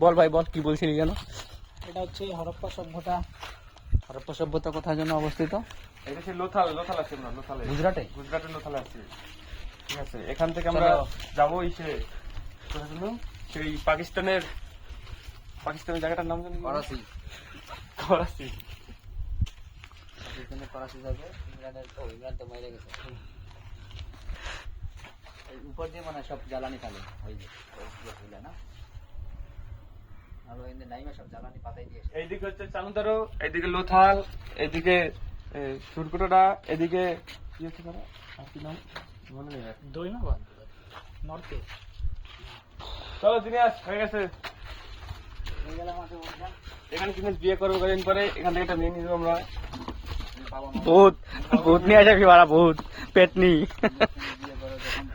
বল ভাই বল, কি বলছিলি যেন? এটা হচ্ছে হরপ্পা সভ্যতা। হরপ্পা সভ্যতা কোথায় জন্য অবস্থিত? এটা হচ্ছে লোথাল, লোথাল আছে না, লোথালে, গুজরাটে। গুজরাটের লোথালে আছে। ঠিক আছে, এখান থেকে আমরা যাবো কোথায় যেন? সেই পাকিস্তানের জায়গাটার নাম জানি? করাচি। করাচি। পাকিস্তানের করাচি যাবে। ইমরান তো মরে গেছে। এই উপর দিয়ে মানে সব জ্বালানি ফেলে, ওই যে ওইগুলো না, আলো এনে নাইমা সব জ্বালানি পাতাই দিয়েছে। এইদিকে হচ্ছে চানুদারো, এইদিকে লোথাল, এইদিকে সুরকুটোটা, এদিকে কি হচ্ছে তারা আর কি নাম মনে নেই আর। দৈমাবাদ নর্থে। চলো দিনেশ, হয়ে গেছে। এই গেলাম মাঠে বসলাম। এখানে দিনেশ বিয়ে করবো কদিন পরে, এখান থেকে একটা মেয়ে নিয়ে যাবো আমরা। ভূত ভূত নিয়ে আসবি বাড়া, ভূত পেটনি। বিয়ে করে যখন